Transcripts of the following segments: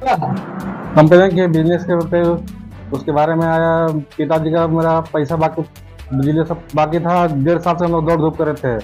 Company के business के पे उसके बारे में आया। पिताजी का मेरा पैसा बाकी, बिजली सब बाकी था। 1.5 साल से हम लोग दौड़ धूप कर रहे थे।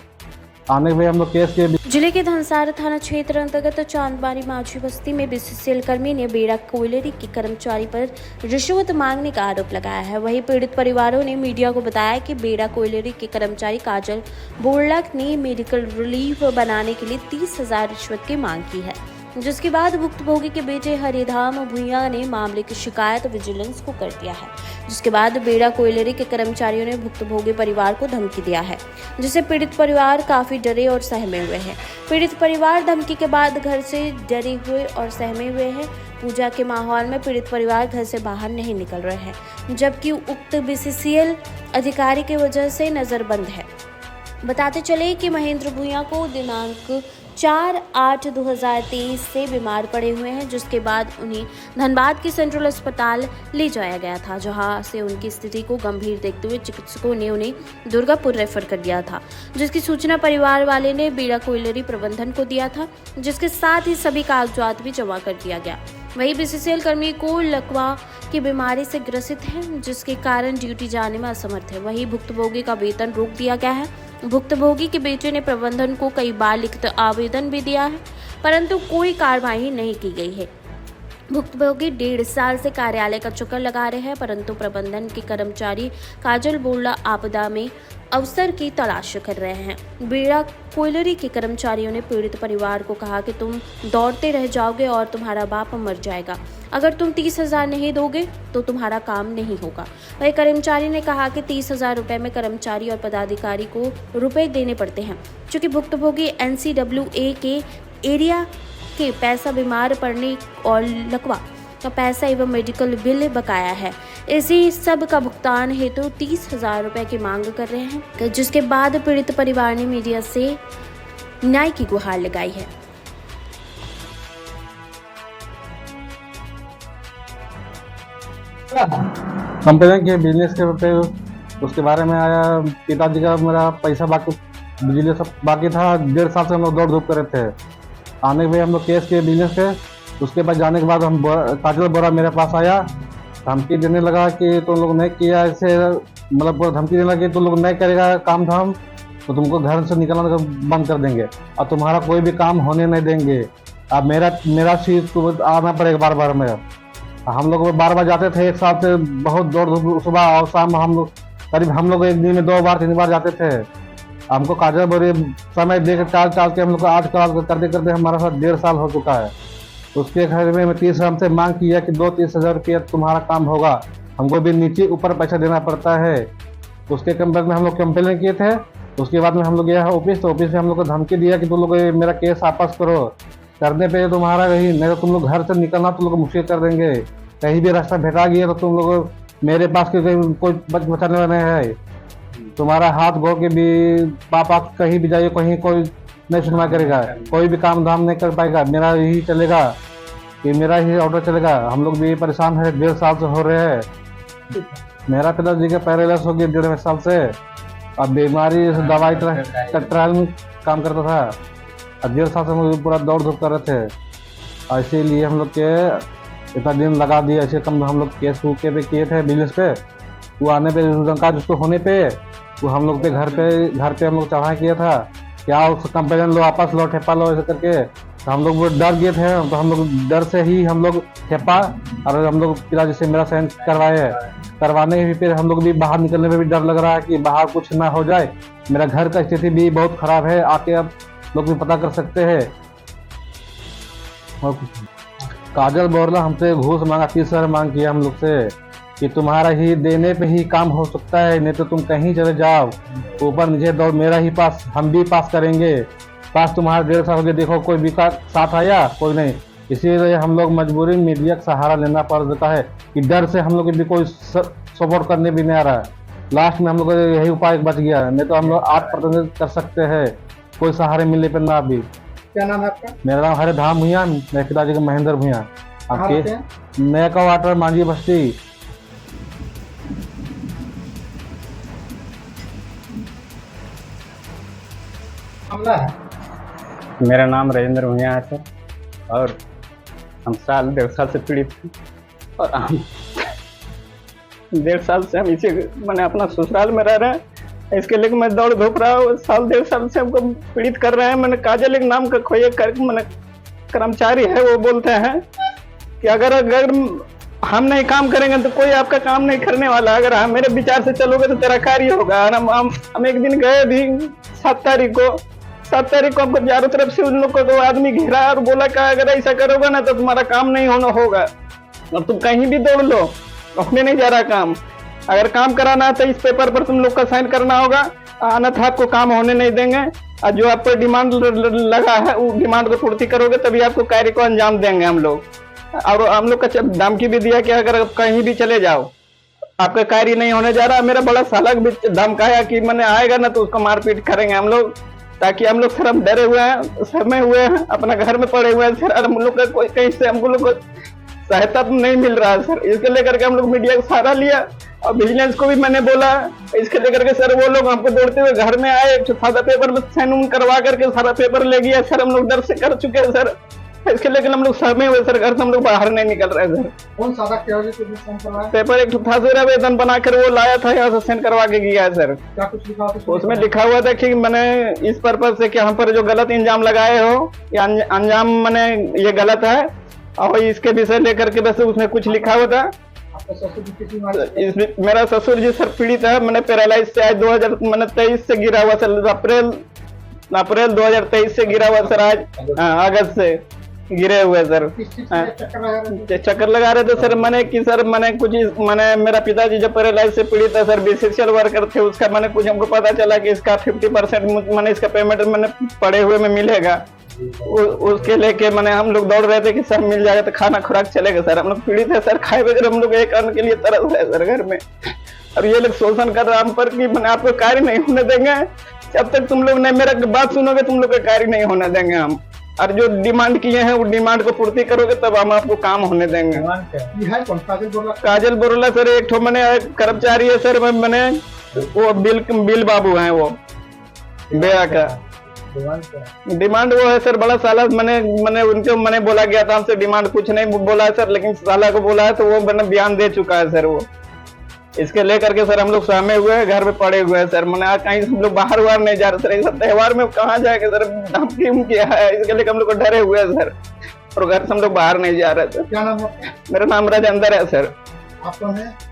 आने पे हम लोग केस के जिले के धनसार थाना क्षेत्र अंतर्गत चांदबाड़ी माझी बस्ती में बीसीसीएल कर्मी ने बेड़ा कोयलरी के कर्मचारी पर रिश्वत मांगने का आरोप लगाया है। वहीं पीड़ित परिवारों ने मीडिया को बताया कि बेड़ा कोयलरी के कर्मचारी काजल बोरलक ने मेडिकल रिलीफ बनाने के लिए 30,000 रिश्वत की मांग की है, जिसके बाद भुक्तभोगी के बेटे हरिधाम भुइयां ने मामले की शिकायत विजिलेंस को कर दिया है। जिसके बाद बेड़ा कोयलरी के कर्मचारियों ने भुक्तभोगी परिवार को धमकी दिया है, जिससे पीड़ित परिवार काफी डरे और सहमे हुए हैं। पीड़ित परिवार धमकी के बाद घर से डरे हुए और सहमे हुए हैं। पूजा के माहौल में पीड़ित परिवार घर से बाहर नहीं निकल रहे हैं, जबकि उक्त बीसीसीएल अधिकारी की वजह से नजरबंद है। बताते चले कि महेंद्र भुइयां को दिनांक 4/8/2023 से बीमार पड़े हुए हैं, जिसके बाद उन्हें धनबाद के सेंट्रल अस्पताल ले जाया गया था, जहां से उनकी स्थिति को गंभीर देखते हुए चिकित्सकों ने उन्हें दुर्गापुर रेफर कर दिया था, जिसकी सूचना परिवार वाले ने बेड़ा कोयलरी प्रबंधन को दिया था, जिसके साथ ही सभी कागजात भी जमा कर दिया गया। वही बीसीसीएल कर्मी को लकवा की बीमारी से ग्रसित है, जिसके कारण ड्यूटी जाने में असमर्थ है। वही भुक्तभोगी का वेतन रोक दिया गया है। भुक्तभोगी के बेटे ने प्रबंधन को कई बार लिखित आवेदन भी दिया है, परंतु कोई कार्रवाई नहीं की गई है। भुक्तभोगी 1.5 साल से कार्यालय का चक्कर लगा रहे हैं, परंतु प्रबंधन के कर्मचारी काजल बोरला आपदा में अवसर की तलाश कर रहे हैं। बेड़ा कोयलरी के कर्मचारियों ने पीड़ित परिवार को कहा कि तुम दौड़ते रह जाओगे और तुम्हारा बाप मर जाएगा। अगर तुम 30,000 नहीं दोगे तो तुम्हारा काम नहीं होगा। वही कर्मचारी ने कहा कि 30,000 रुपए में कर्मचारी और पदाधिकारी को रुपए देने पड़ते हैं, क्योंकि भुक्तभोगी NCWA के एरिया के पैसा बीमार पड़ने और लकवा का पैसा एवं मेडिकल बिल बकाया है। इसी सब का भुगतान हेतु 30,000 रुपए की मांग कर रहे हैं, जिसके बाद पीड़ित परिवार ने मीडिया से न्याय की गुहार लगाई है। कंपनी के बिजनेस के पे उसके बारे में आया। पिताजी का मेरा पैसा बाकी, बिजली सब बाकी था। 1.5 साल से हम लोग दौड़ धूप कर रहे थे। आने पे हम लोग केस के बिजनेस के उसके बाद जाने के बाद हम काजल बोरा मेरे पास आया, धमकी देने लगा कि तुम लोग नहीं किया ऐसे, मतलब धमकी देने लगा कि तुम लोग नहीं करेगा काम धाम तो तुमको घर से निकलना बंद कर देंगे और तुम्हारा कोई भी काम होने नहीं देंगे। अब मेरा चीज तो आना पड़ेगा बार बार में। हम लोग बार बार जाते थे, एक साल से बहुत दौड़ धूप सुबह और शाम। हम लोग करीब एक दिन में 2 बार 3 बार जाते थे। हमको काजल बोरी समय दे टाल के हम लोग को आज करते करते हमारा साथ 1.5 साल हो चुका है। उसके घर में 30 हमसे मांग किया कि 2-30,000 रुपया तुम्हारा काम होगा। हमको भी नीचे ऊपर पैसा देना पड़ता है। उसके कंपेयर में हम लोग कंप्लेन किए थे। उसके बाद में हम लोग गया ऑफिस, तो ऑफिस से हम लोग को धमकी दिया कि तुम लोग मेरा केस वापस करो, करने पे तुम्हारा कहीं नहीं तो तुम लोग घर से निकलना तुम लोग मुश्किल कर देंगे। कहीं भी रास्ता भेटा गया तो तुम लोग मेरे पास कोई बचाने वाला नहीं है। तुम्हारा हाथ गो के भी पापा कहीं भी जाइए, कहीं कोई नहीं सुनवा करेगा, कोई भी काम धाम नहीं कर पाएगा। मेरा यही चलेगा कि मेरा ही ऑर्डर चलेगा। हम लोग भी परेशान है, 1.5 साल से हो रहे हैं। मेरा पिताजी का पैरालाइज हो गया 1.5 साल से। अब बीमारी दवाई ट्रायल में काम करता था। अब 1.5 साल से हम लोग पूरा दौड़ धूप कर रहे थे। इसीलिए हम लोग के इतना दिन लगा दिया। ऐसे कम हम लोग केस के पे किए थे बिजनेस पे। वो आने पे काज उसको होने पे वो हम लोग पे घर पे हम लोग चढ़ा किया था, क्या उस कंप्लेन लो, वापस लो, ठेपा लो, ऐसे करके। तो हम लोग डर गए थे, तो हम लोग डर से ही हम लोग ठेपा और हम लोग पिताजी से मेरा साइन करवाने भी फिर हम लोग भी बाहर निकलने में भी डर लग रहा है कि बाहर कुछ ना हो जाए। मेरा घर का स्थिति भी बहुत खराब है, आके आप लोग भी पता कर सकते हैं। और काजल बोरला हमसे घूस मांगा, 30,000 मांग किया हम लोग से कि तुम्हारा ही देने पे ही काम हो सकता है, नहीं तो तुम कहीं चले जाओ, ऊपर नीचे दौड़, मेरा ही पास, हम भी पास करेंगे। पास तुम्हारा 1.5 साल हो गया, देखो कोई भी का साथ आया, कोई नहीं। इसीलिए हम लोग मजबूरी मीडिया का सहारा लेना पड़ जाता है कि डर से हम लोग भी कोई सपोर्ट करने भी नहीं आ रहा है। लास्ट में हम लोग यही उपाय बच गया, नहीं तो हम लोग आत्मप्रतिनिधित्व कर सकते हैं कोई सहारे मिलने पर ना। भी क्या नाम है आपका? मेरा नाम हरिधाम भुइयां, मेरे पिताजी का महेंद्र भुइयां। आपके? नया का वाटर मांझी बस्ती। मामला है? मेरा नाम राजेंद्र भुइयां है सर, और हम साल 1.5 साल से पीड़ित हैं और हम 1.5 साल से हम इसी मैंने अपना ससुराल में रह रहे हैं। इसके लिए मैं दौड़ धूप रहा हूँ, साल 1.5 साल से हमको पीड़ित कर रहे हैं। मैंने काजल एक नाम का कोई मैंने कर्मचारी है, वो बोलते हैं कि अगर हम नहीं काम करेंगे तो कोई आपका काम नहीं करने वाला, अगर हम मेरे विचार से चलोगे तो तेरा कार्य होगा। और हम एक दिन गए भी 7 तारीख को हमको चारों तरफ से उन लोग को 2 आदमी घेरा और बोला कि अगर ऐसा करोगे ना तो तुम्हारा काम नहीं होगा और तुम कहीं भी दौड़ लो, होने नहीं जा रहा काम। अगर काम कराना है तो इस पेपर पर तुम लोग का साइन करना होगा, अन्यथा आपको काम होने नहीं देंगे। और जो आप पर डिमांड लगा है वो डिमांड को पूर्ति करोगे तभी आपको कार्य को अंजाम देंगे हम लोग। और हम लोग का धमकी भी दिया कि अगर आप कहीं भी चले जाओ आपका कार्य नहीं होने जा रहा। मेरा बड़ा सालक भी धमकाया कि मैंने आएगा ना तो उसको मारपीट करेंगे हम लोग, ताकि हम लोग सर हम डरे हुए हैं, सहमे हुए हैं, अपना घर में पड़े हुए हैं सर। हम लोग का कोई कहीं से हम लोग को सहायता तो नहीं मिल रहा है सर। इसके लेकर के हम लोग मीडिया का सहारा लिया और विजिलेंस को भी मैंने बोला। इसके लेकर के सर वो लोग हमको दौड़ते हुए घर में आए, सादा पेपर में साइन करवा करके सारा पेपर ले गया सर। हम लोग डर से कर चुके हैं सर। इसके लेकर हम लोग सहमे हुए सर, घर से हम लोग बाहर नहीं निकल रहे सर। कौन सादा क्या पेपर एक था सर, आवेदन बनाकर वो लाया था, यहाँ से साइन करवा के गया है सर। क्या कुछ लिखा था उसमें लिखा हुआ था कि मैंने इस पर्पज से कि हम पर जो गलत इंजाम लगाए हो या अंजाम मैंने ये गलत है और इसके विषय लेकर के वैसे उसमें कुछ लिखा हुआ था। आपका ससुर जी किसी मामले मेरा ससुर जी सर पीड़ित है, मैंने पैरालाइज से आज 2023 से गिरा हुआ सर, अप्रैल 2023 से गिरा हुआ सर, आज अगस्त से गिरे हुए सर। किस चीज से चक्कर लगा रहे थे? चक्कर लगा रहे थे सर। मैंने मेरा पिताजी जो पैरालाइज से पीड़ित है सर, बीसीसीएल वर्कर थे, उसका मैंने कुछ हमको पता चला कि इसका 50% मैंने इसका पेमेंट मैंने पड़े हुए में मिलेगा। उसके लेके मैंने हम लोग दौड़ रहे थे कि सर मिल जाएगा तो खाना खुराक चलेगा सर। हम लोग पीड़ित है सर, खाए बगैर हम लोग एक अन्न के लिए तरस रहे सर घर में। और ये लोग शोषण कर रहे हम पर कि मैंने आपको कार्य नहीं होने देंगे जब तक तुम लोग ने मेरा बात सुनोगे, तुम लोग का कार्य नहीं होने देंगे हम। और जो डिमांड किए हैं वो डिमांड को पूर्ति करोगे तब हम आपको काम होने देंगे। ये है कौन? काजल बोरला सर, एक ठो मैंने कर्मचारी है सर, मैंने वो बिल बाबू हैं, वो बेया का डिमांड वो है सर। बड़ा साला मैंने उनको मैंने बोला गया था, हमसे डिमांड कुछ नहीं बोला है सर, लेकिन साला को बोला है तो वो मैंने बयान दे चुका है सर। वो इसके लेकर के सर हम लोग सहमे हुए हैं, घर में पड़े हुए हैं सर। मैंने आज कहीं हम लोग बाहर नहीं जा रहे सर, इस त्योहार में कहाँ जाएंगे सर, धमकी उमकी है। इसके लिए हम लोग को डरे हुए हैं सर और घर से हम लोग बाहर नहीं जा रहे सर। क्या नाम है? मेरा नाम राजेंद्र है सर। आप कौन है?